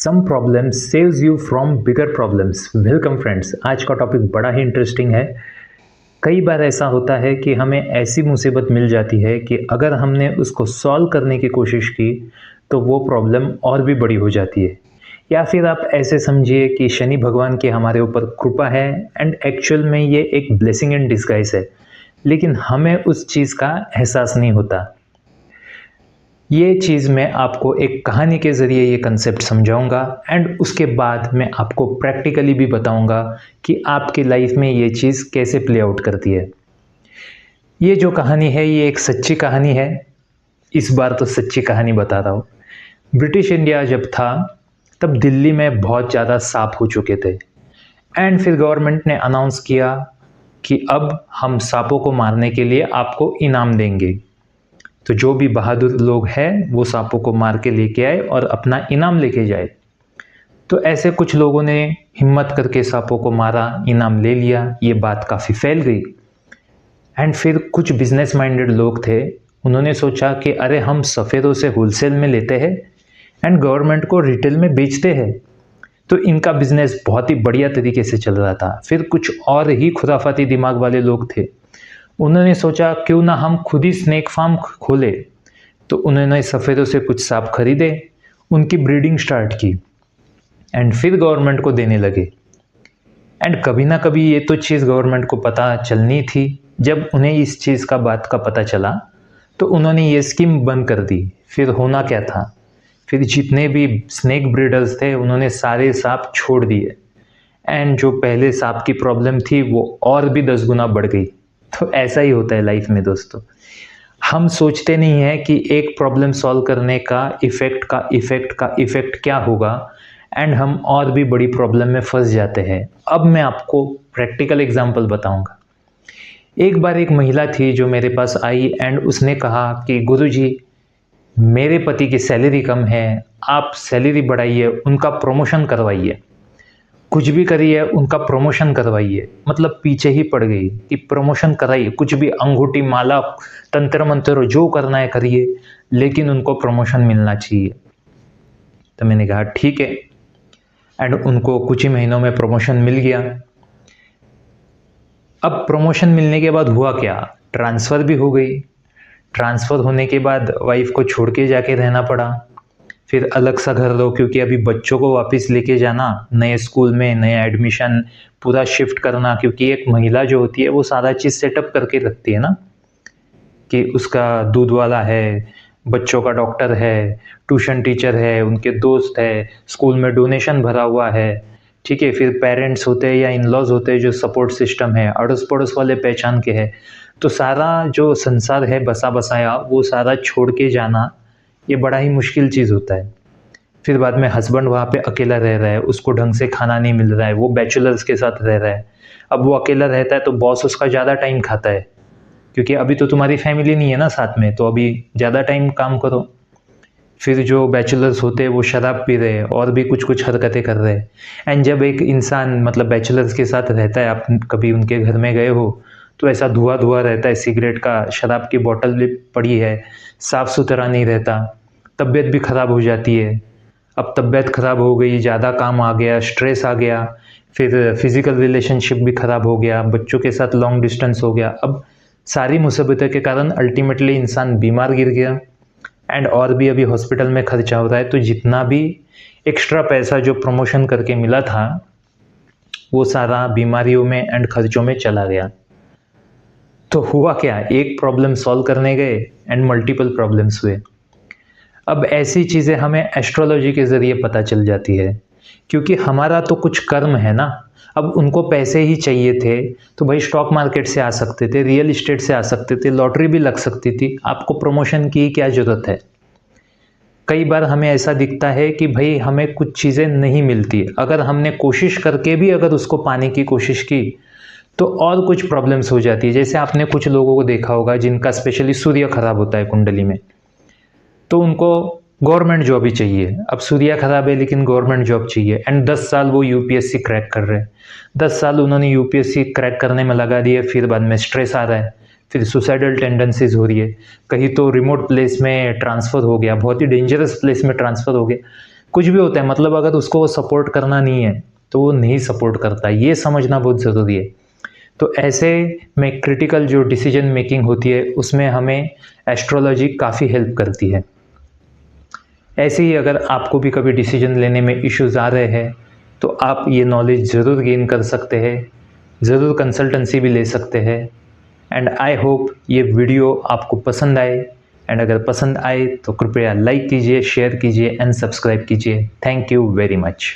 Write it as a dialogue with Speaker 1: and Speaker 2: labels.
Speaker 1: Some problems saves you from bigger problems. Welcome friends, आज का topic बड़ा ही interesting है। कई बार ऐसा होता है कि हमें ऐसी मुसीबत मिल जाती है कि अगर हमने उसको सॉल्व करने की कोशिश की तो वो प्रॉब्लम और भी बड़ी हो जाती है। या फिर आप ऐसे समझिए कि शनि भगवान की हमारे ऊपर कृपा है एंड एक्चुअल में ये एक ब्लेसिंग इन डिस्गाइज है, लेकिन हमें उस चीज़ का एहसास नहीं होता। ये चीज़ मैं आपको एक कहानी के ज़रिए ये कंसेप्ट समझाऊंगा एंड उसके बाद मैं आपको प्रैक्टिकली भी बताऊंगा कि आपकी लाइफ में ये चीज़ कैसे प्ले आउट करती है। ये जो कहानी है ये एक सच्ची कहानी है। इस बार तो सच्ची कहानी बता रहा हूँ। ब्रिटिश इंडिया जब था तब दिल्ली में बहुत ज़्यादा सांप हो चुके थे एंड फिर गवर्नमेंट ने अनाउंस किया कि अब हम सांपों को मारने के लिए आपको इनाम देंगे। तो जो भी बहादुर लोग हैं वो सांपों को मार के लेके आए और अपना इनाम लेके जाए। तो ऐसे कुछ लोगों ने हिम्मत करके सांपों को मारा, इनाम ले लिया। ये बात काफ़ी फैल गई एंड फिर कुछ बिजनेस माइंडेड लोग थे, उन्होंने सोचा कि अरे हम सफ़ेदों से होलसेल में लेते हैं एंड गवर्नमेंट को रिटेल में बेचते हैं, तो इनका बिजनेस बहुत ही बढ़िया तरीके से चल रहा था। फिर कुछ और ही खुराफाती दिमाग वाले लोग थे, उन्होंने सोचा क्यों ना हम खुद ही स्नेक फार्म खोले। तो उन्होंने सफ़ेदों से कुछ सांप खरीदे, उनकी ब्रीडिंग स्टार्ट की एंड फिर गवर्नमेंट को देने लगे। एंड कभी ना कभी ये तो चीज़ गवर्नमेंट को पता चलनी थी। जब उन्हें इस चीज़ का बात का पता चला तो उन्होंने ये स्कीम बंद कर दी। फिर होना क्या था, फिर जितने भी स्नेक ब्रीडर्स थे उन्होंने सारे सांप छोड़ दिए एंड जो पहले सांप की प्रॉब्लम थी वो और भी 10 गुना बढ़ गई। तो ऐसा ही होता है लाइफ में दोस्तों। हम सोचते नहीं है कि एक प्रॉब्लम सॉल्व करने का इफ़ेक्ट क्या होगा एंड हम और भी बड़ी प्रॉब्लम में फंस जाते हैं। अब मैं आपको प्रैक्टिकल एग्जांपल बताऊंगा। एक बार एक महिला थी जो मेरे पास आई एंड उसने कहा कि गुरुजी, मेरे पति की सैलरी कम है, आप सैलरी बढ़ाइए, उनका प्रमोशन करवाइए, कुछ भी करिए, उनका प्रमोशन करवाइए। मतलब पीछे ही पड़ गई कि प्रमोशन कराइए, कुछ भी अंगूठी माला तंत्र मंत्र जो करना है करिए, लेकिन उनको प्रमोशन मिलना चाहिए। तो मैंने कहा ठीक है एंड उनको कुछ ही महीनों में प्रमोशन मिल गया। अब प्रमोशन मिलने के बाद हुआ क्या, ट्रांसफ़र भी हो गई। ट्रांसफ़र होने के बाद वाइफ को छोड़ के जाके रहना पड़ा। फिर अलग सा घर लो, क्योंकि अभी बच्चों को वापस लेके जाना, नए स्कूल में नया एडमिशन, पूरा शिफ्ट करना, क्योंकि एक महिला जो होती है वो सारा चीज़ सेटअप करके रखती है ना, कि उसका दूध वाला है, बच्चों का डॉक्टर है, ट्यूशन टीचर है, उनके दोस्त है, स्कूल में डोनेशन भरा हुआ है, ठीक है। फिर पेरेंट्स होते हैं या इन लॉज होते हैं जो सपोर्ट सिस्टम है, अड़ोस पड़ोस वाले पहचान के हैं। तो सारा जो संसार है बसा बसाया वो सारा छोड़ के जाना, ये बड़ा ही मुश्किल चीज़ होता है। फिर बाद में हस्बैंड वहाँ पे अकेला रह रहा है, उसको ढंग से खाना नहीं मिल रहा है, वो बैचलर्स के साथ रह रहा है। अब वो अकेला रहता है तो बॉस उसका ज़्यादा टाइम खाता है, क्योंकि अभी तो तुम्हारी फैमिली नहीं है ना साथ में, तो अभी ज़्यादा टाइम काम करो। फिर जो बैचलर्स होते हैं वो शराब पी रहे हैं और भी कुछ कुछ हरकतें कर रहे हैं। एंड जब एक इंसान मतलब बैचलर्स के साथ रहता है, आप कभी उनके घर में गए हो तो ऐसा धुआं धुआं रहता है, सिगरेट का, शराब की बोतल भी पड़ी है, साफ़ सुथरा नहीं रहता, तबीयत भी ख़राब हो जाती है। अब तबीयत ख़राब हो गई, ज़्यादा काम आ गया, स्ट्रेस आ गया, फिर फिज़िकल रिलेशनशिप भी ख़राब हो गया, बच्चों के साथ लॉन्ग डिस्टेंस हो गया। अब सारी मुसीबतों के कारण अल्टीमेटली इंसान बीमार गिर गया एंड और भी अभी हॉस्पिटल में खर्चा हो रहा है। तो जितना भी एक्स्ट्रा पैसा जो प्रमोशन करके मिला था वो सारा बीमारियों में एंड खर्चों में चला गया। तो हुआ क्या, एक प्रॉब्लम सॉल्व करने गए एंड मल्टीपल प्रॉब्लम्स हुए। अब ऐसी चीज़ें हमें एस्ट्रोलॉजी के ज़रिए पता चल जाती है, क्योंकि हमारा तो कुछ कर्म है ना। अब उनको पैसे ही चाहिए थे तो भाई स्टॉक मार्केट से आ सकते थे, रियल इस्टेट से आ सकते थे, लॉटरी भी लग सकती थी। आपको प्रमोशन की क्या ज़रूरत है। कई बार हमें ऐसा दिखता है कि भाई हमें कुछ चीज़ें नहीं मिलती, अगर हमने कोशिश करके भी अगर उसको पाने की कोशिश की तो और कुछ प्रॉब्लम्स हो जाती है। जैसे आपने कुछ लोगों को देखा होगा जिनका स्पेशली सूर्य खराब होता है कुंडली में, तो उनको गवर्नमेंट जॉब ही चाहिए। अब सूर्य खराब है लेकिन गवर्नमेंट जॉब चाहिए एंड 10 साल वो यूपीएससी क्रैक कर रहे हैं। 10 साल उन्होंने यूपीएससी क्रैक करने में लगा दिए, फिर बाद में स्ट्रेस आ रहा है, फिर सुसाइडल टेंडेंसीज हो रही है, कहीं तो रिमोट प्लेस में ट्रांसफ़र हो गया, बहुत ही डेंजरस प्लेस में ट्रांसफ़र हो गया, कुछ भी होता है, मतलब अगर उसको वो सपोर्ट करना नहीं है तो वो नहीं सपोर्ट करता, ये समझना बहुत ज़रूरी है। तो ऐसे में क्रिटिकल जो डिसीजन मेकिंग होती है उसमें हमें एस्ट्रोलॉजी काफ़ी हेल्प करती है। ऐसे ही अगर आपको भी कभी डिसीजन लेने में इश्यूज़ आ रहे हैं तो आप ये नॉलेज ज़रूर गेन कर सकते हैं, ज़रूर कंसल्टेंसी भी ले सकते हैं। एंड आई होप ये वीडियो आपको पसंद आए, एंड अगर पसंद आए तो कृपया लाइक कीजिए, शेयर कीजिए एंड सब्सक्राइब कीजिए। Thank you very much.